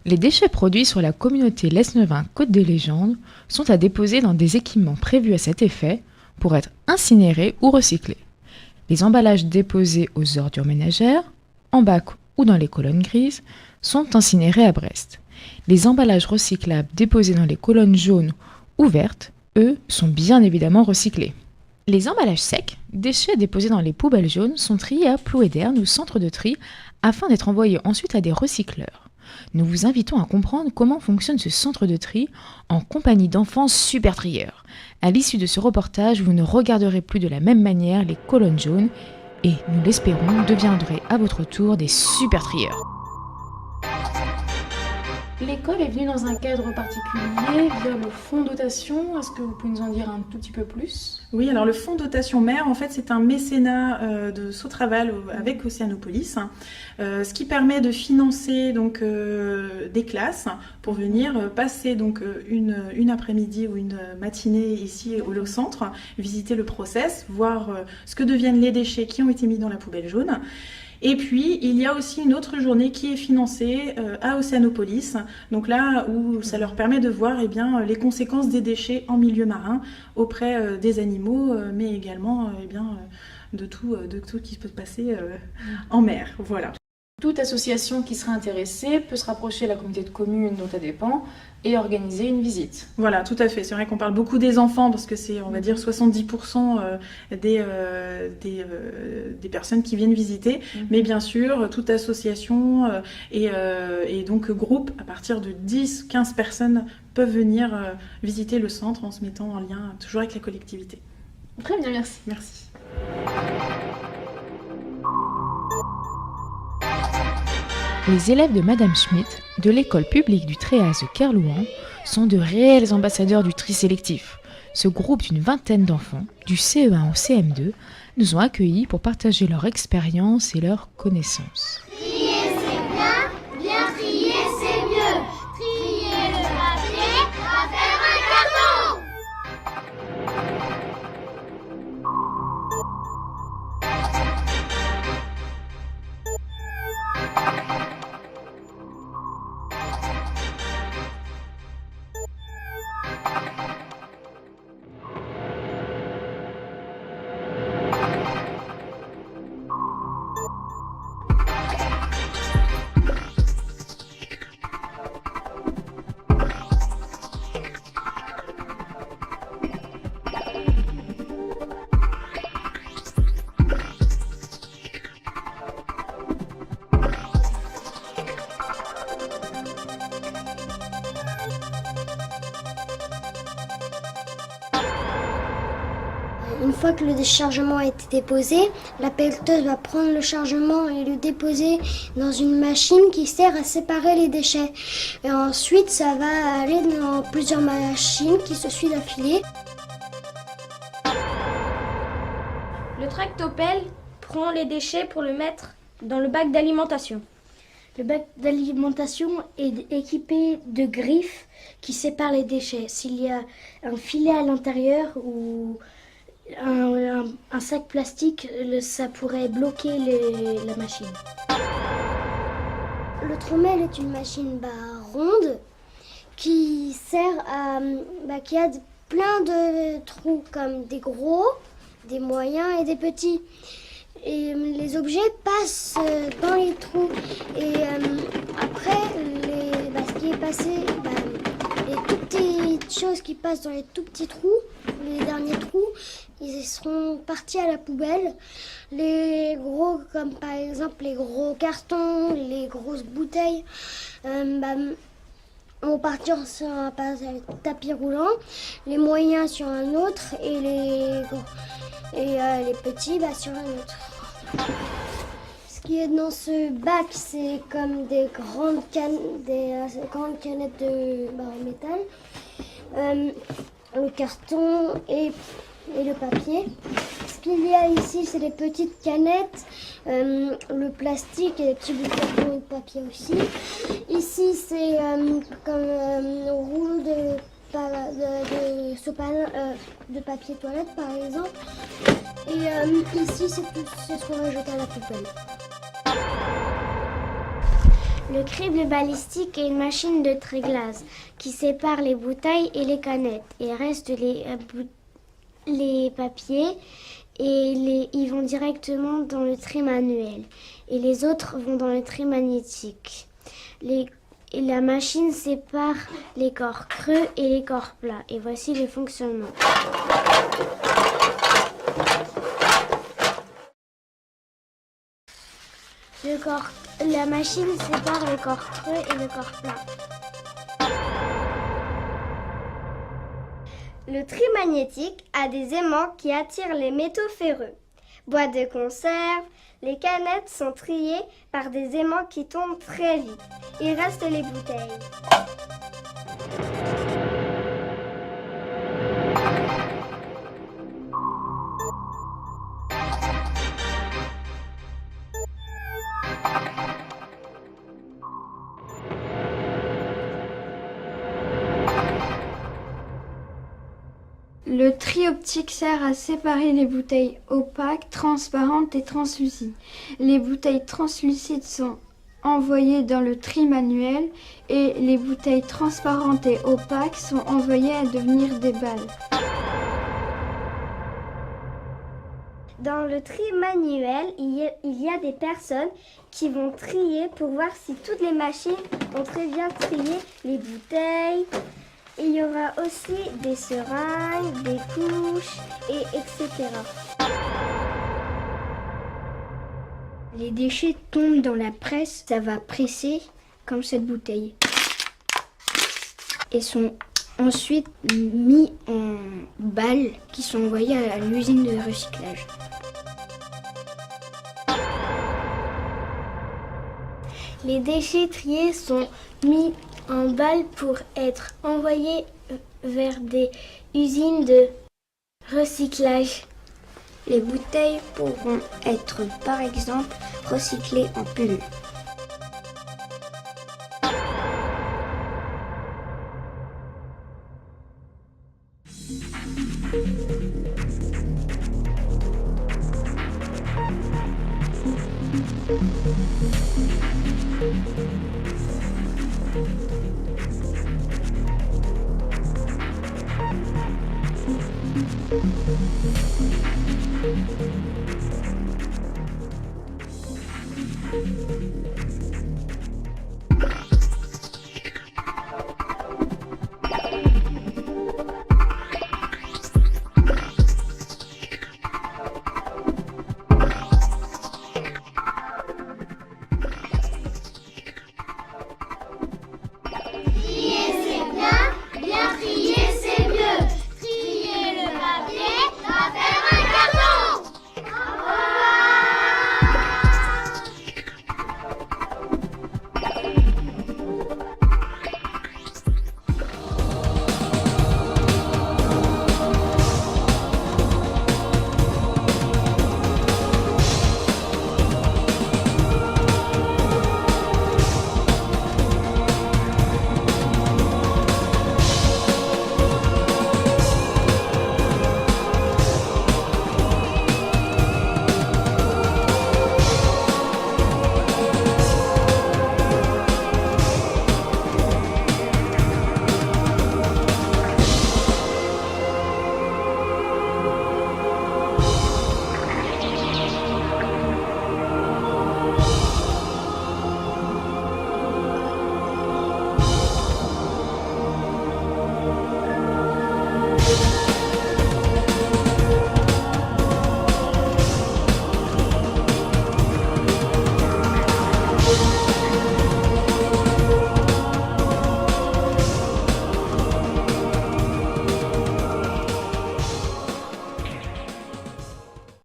Les déchets produits sur la communauté Lesneven-Côte des Légendes sont à déposer dans des équipements prévus à cet effet pour être incinérés ou recyclés. Les emballages déposés aux ordures ménagères, en bac ou dans les colonnes grises, sont incinérés à Brest. Les emballages recyclables déposés dans les colonnes jaunes ou vertes, eux, sont bien évidemment recyclés. Les emballages secs, déchets déposés dans les poubelles jaunes, sont triés à Plouéderne ou centre de tri afin d'être envoyés ensuite à des recycleurs. Nous vous invitons à comprendre comment fonctionne ce centre de tri en compagnie d'enfants super trieurs. À l'issue de ce reportage, vous ne regarderez plus de la même manière les colonnes jaunes et, nous l'espérons, deviendrez à votre tour des super trieurs. L'école est venue dans un cadre particulier via le fonds dotation. Est-ce que vous pouvez nous en dire un tout petit peu plus ? Oui, alors le fonds dotation mère, en fait, c'est un mécénat de Sautraval avec Océanopolis, ce qui permet de financer donc des classes pour venir passer donc une après-midi ou une matinée ici au centre, visiter le process, voir ce que deviennent les déchets qui ont été mis dans la poubelle jaune. Et puis, il y a aussi une autre journée qui est financée à Océanopolis, donc là où ça leur permet de voir les conséquences des déchets en milieu marin auprès des animaux, mais également de tout qui peut se passer en mer. Voilà. Toute association qui sera intéressée peut se rapprocher de la communauté de communes dont elle dépend et organiser une visite. Voilà, tout à fait. C'est vrai qu'on parle beaucoup des enfants parce que c'est, on va dire, 70% des personnes qui viennent visiter. Mais bien sûr, toute association et donc groupe, à partir de 10-15 personnes, peuvent venir visiter le centre en se mettant en lien toujours avec la collectivité. Très bien, merci. Merci. Les élèves de Madame Schmitt, de l'école publique du Tréas de Kerlouan, sont de réels ambassadeurs du tri sélectif. Ce groupe d'une vingtaine d'enfants, du CE1 au CM2, nous ont accueillis pour partager leur expérience et leurs connaissances. Trier c'est bien, bien trier c'est mieux. Trier le papier va faire un carton. Une fois que le déchargement a été déposé, la pelleteuse va prendre le chargement et le déposer dans une machine qui sert à séparer les déchets. Et ensuite, ça va aller dans plusieurs machines qui se suivent d'affilée. Le tractopelle prend les déchets pour le mettre dans le bac d'alimentation. Le bac d'alimentation est équipé de griffes qui séparent les déchets. S'il y a un filet à l'intérieur ou un sac plastique, ça pourrait bloquer la machine. Le trommel est une machine ronde qui sert à... qui a plein de trous, comme des gros, des moyens et des petits. Et les objets passent dans les trous. Et après, ce qui est passé, les toutes petites choses qui passent dans les tout petits trous, les derniers trous, ils seront partis à la poubelle. Les gros, comme par exemple les gros cartons, les grosses bouteilles, vont partir sur un tapis roulant. Les moyens sur un autre et les petits sur un autre. Ce qui est dans ce bac, c'est comme des grandes canettes de métal, le carton et le papier. Ce qu'il y a ici, c'est des petites canettes, le plastique et des petits bouts de carton et de papier aussi. Ici, c'est comme un rouleau de papier toilette, par exemple. Et ici, c'est ce qu'on va jeter à la poubelle. Le crible balistique est une machine de tri-glace qui sépare les bouteilles et les canettes. Il reste les papiers et ils vont directement dans le tri manuel. Et les autres vont dans le tri magnétique. Et la machine sépare les corps creux et les corps plats. Et voici le fonctionnement. La machine sépare le corps creux et le corps plat. Le tri magnétique a des aimants qui attirent les métaux ferreux. Boîtes de conserve, les canettes sont triées par des aimants qui tombent très vite. Il reste les bouteilles. Le tri optique sert à séparer les bouteilles opaques, transparentes et translucides. Les bouteilles translucides sont envoyées dans le tri manuel et les bouteilles transparentes et opaques sont envoyées à devenir des balles. Dans le tri manuel, il y a des personnes qui vont trier pour voir si toutes les machines ont très bien trié les bouteilles. Il y aura aussi des seringues, des couches, etc. Les déchets tombent dans la presse, ça va presser comme cette bouteille. Et sont ensuite mis en balles qui sont envoyées à l'usine de recyclage. Les déchets triés sont mis en balles pour être envoyés vers des usines de recyclage. Les bouteilles pourront être par exemple recyclées en plumes.